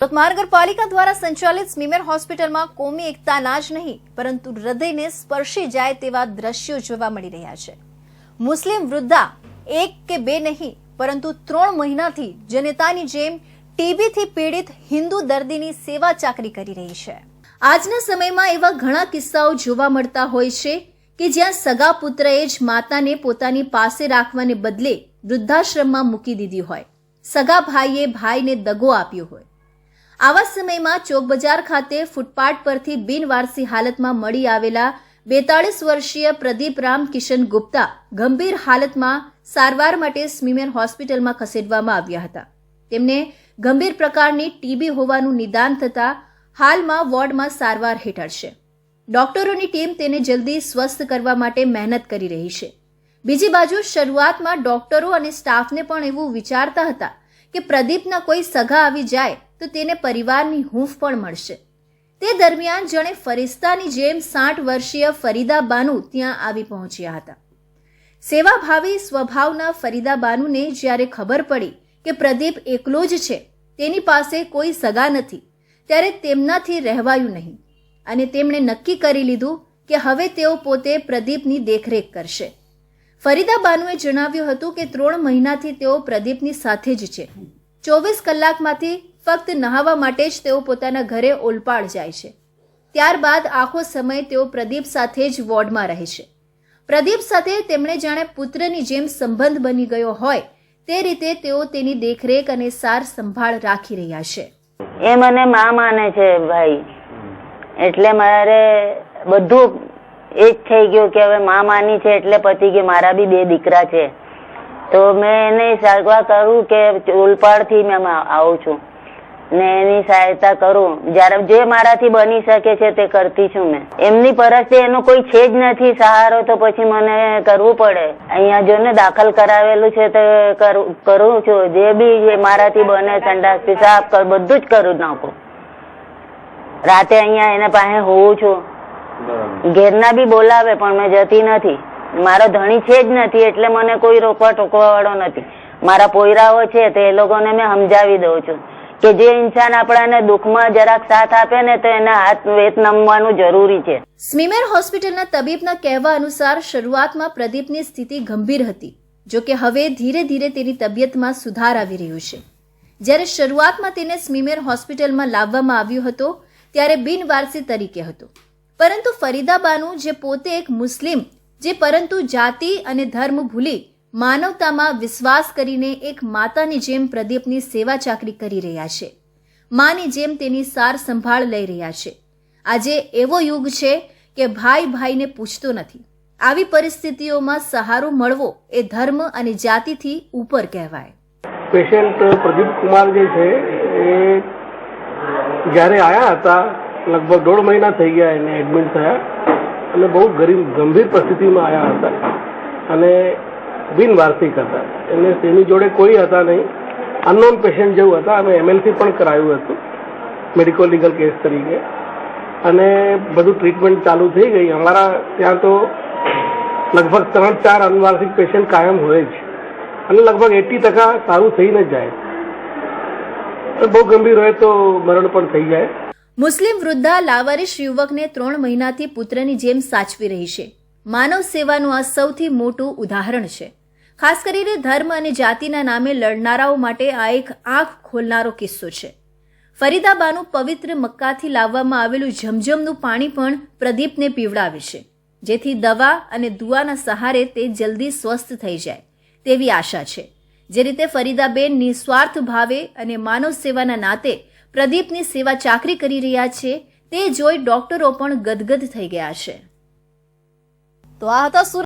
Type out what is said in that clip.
સુરત મહાનગરપાલિકા દ્વારા સંચાલિત સ્મીમેર હોસ્પિટલમાં કોમી એકતાના જ નહીં પરંતુ હૃદયને સ્પર્શી જાય તેવા દ્રશ્યો જોવા મળી રહ્યા છે। મુસ્લિમ વૃદ્ધા એક કે બે નહીં પરંતુ 3 મહિનાથી જનતાની જેમ ટીબીથી પીડિત હિન્દુ દર્દીની સેવા ચાકરી કરી રહી છે। આજના સમયમાં એવા ઘણા કિસ્સાઓ જોવા મળતા હોય છે કે જ્યાં સગા પુત્રએ જ માતાને પોતાની પાસે રાખવાને બદલે વૃદ્ધાશ્રમમાં મૂકી દીધી હોય, સગા ભાઈએ ભાઈને દગો આપ્યો હોય। આવા સમયમાં ચોક બજાર ખાતે ફૂટપાથ પરથી બિનવારસી હાલતમાં મળી આવેલા 42 વર્ષીય પ્રદીપ રામ કિશન ગુપ્તા ગંભીર હાલતમાં સારવાર માટે સ્મીમેર હોસ્પિટલમાં ખસેડવામાં આવ્યા હતા। તેમને ગંભીર પ્રકારની ટીબી હોવાનું નિદાન થતાં હાલમાં વોર્ડમાં સારવાર હેઠળ છે। ડોક્ટરોની ટીમ તેને જલ્દી સ્વસ્થ કરવા માટે મહેનત કરી રહી છે। બીજી બાજુ શરૂઆતમાં ડોક્ટરો અને સ્ટાફને પણ એવું વિચારતા હતા કે પ્રદીપના કોઈ સગા આવી જાય તો તેને પરિવારની હૂંફ પણ મળશે। તે દરમિયાન જાણે ફરિશ્તાની જેમ 60 વર્ષીય ફરીદા બાનુ ત્યાં આવી પહોંચ્યા હતા। સેવાભાવી સ્વભાવના ફરીદા બાનુને જ્યારે ખબર પડી કે પ્રદીપ એકલો જ છે, તેની પાસે કોઈ સગા નથી, ત્યારે તેમનાથી રહેવાયું નહીં અને તેમણે નક્કી કરી લીધું કે હવે તેઓ પોતે પ્રદીપની દેખરેખ કરશે। ફરીદા બાનુએ જણાવ્યું હતું કે 3 મહિનાથી તેઓ પ્રદીપની સાથે જ છે। 24 કલાકમાંથી ફક્ત નહાવા માટે જ તેઓ પોતાના ઘરે ઓલપાડ જાય છે। ત્યારબાદ આખો સમય તેઓ પ્રદીપ સાથે જ વોર્ડમાં રહે છે। પ્રદીપ સાથે તેમણે જાણે પુત્રની જેમ સંબંધ બની ગયો હોય તે રીતે તેઓ તેની દેખરેખ અને સાર સંભાળ રાખી રહ્યા છે। એ મને માં માને છે ભાઈ, એટલે મારે બધું એ જ થઈ ગયું કે હવે માં માની છે એટલે પતી ગયું। મારા બી 2 દીકરા છે તો મેં એને સારવાર કરું કે ઓલપાડથી મેં આવું છું ને એની સહાયતા કરું, જ્યારે જે મારાથી બની શકે છે તે કરતી છું મેં। એમની પરિસ્થિતિ એનો કોઈ છે જ નથી સહારો, તો પછી મને કરવું પડે। અહીંયા જો ને દાખલ કરાવેલું છે તો કરું છું, જે બી મારાથી બને સંડાસ પેશાબ બધું જ કરું નાખું। રાતે અહીંયા એના પાસે હોઉં છું, ઘેરના બી બોલાવે પણ મેં જતી નથી। મારો ધણી છે જ નથી એટલે મને કોઈ રોકવા ટોકવા વાળો નથી। મારા પોયરાઓ છે તો એ લોકોને મેં સમજાવી દઉં છું કે જે ઇન્સાન આપણાને દુઃખમાં જરાક સાથ આપે ને તો એના હાથ વેત નમવાનું જરૂરી છે। સ્મીમેર હોસ્પિટલના તબીબના કહેવા અનુસાર શરૂઆતમાં પ્રદીપની સ્થિતિ ગંભીર હતી, જો કે હવે ધીરે ધીરે તેની તબિયતમાં સુધાર આવી રહ્યો છે। જ્યારે શરૂઆતમાં તેને સ્મીમેર હોસ્પિટલમાં લાવવામાં આવ્યો હતો ત્યારે બિનવારસી તરીકે હતો, પરંતુ ફરીદા બાનુ જે પોતે એક મુસ્લિમ જે પરંતુ જાતિ અને ધર્મ ભૂલી માનવતામાં વિશ્વાસ કરીને એક માતાની જેમ પ્રદીપની સેવા ચાકરી કરી રહ્યા છે, માની જેમ તેની સાર સંભાળ લઈ રહ્યા છે। આજે એવો યુગ છે કે ભાઈ ભાઈને પૂછતો નથી। આવી પરિસ્થિતિઓમાં સહારો મળવો એ ધર્મ અને જાતિથી ઉપર કહેવાય। પેશન્ટ પ્રદીપ કુમાર જે છે એ જ્યારે આવ્યા હતા લગભગ 1.5 મહિના થઈ ગયા એને એડમિટ થયા અને બહુ ગંભીર પરિસ્થિતિમાં આવ્યા હતા અને બિનવારસિક હતા। એને તેની જોડે કોઈ હતા નહીં, અનનોન પેશન્ટ જેવું હતા। અમે એમએલસી પણ કરાવ્યું હતું મેડિકો લીગલ કેસ તરીકે અને બધું ટ્રીટમેન્ટ ચાલુ થઈ ગઈ। અમારા ત્યાં તો લગભગ 3-4 અનવારસિક પેશન્ટ કાયમ હોય જ અને લગભગ 80% સારું થઈને જ જાય। બહુ ગંભીર હોય તો મરણ પણ થઈ જાય। મુસ્લિમ વૃદ્ધા લાવારીશ યુવકને 3 મહિનાથી પુત્રની જેમ સાચવી રહી છે। માનવ સેવાનું આ સૌથી મોટું ઉદાહરણ છે। ખાસ કરીને ધર્મ અને જાતિના નામે લડનારાઓ માટે આ એક આંખ ખોલનારો કિસ્સો છે। ફરીદા બાનુ પવિત્ર મક્કાથી લાવવામાં આવેલું ઝમઝમનું પાણી પણ પ્રદીપને પીવડાવે છે, જેથી દવા અને દુઆના સહારે તે જલ્દી સ્વસ્થ થઈ જાય તેવી આશા છે। જે રીતે ફરીદાબેન નિસ્વાર્થ ભાવે અને માનવ સેવાના નાતે પ્રદીપની સેવા ચાકરી કરી રહ્યા છે તે જોઈ ડોક્ટરો પણ ગદગદ થઈ ગયા છે। તો આ હતા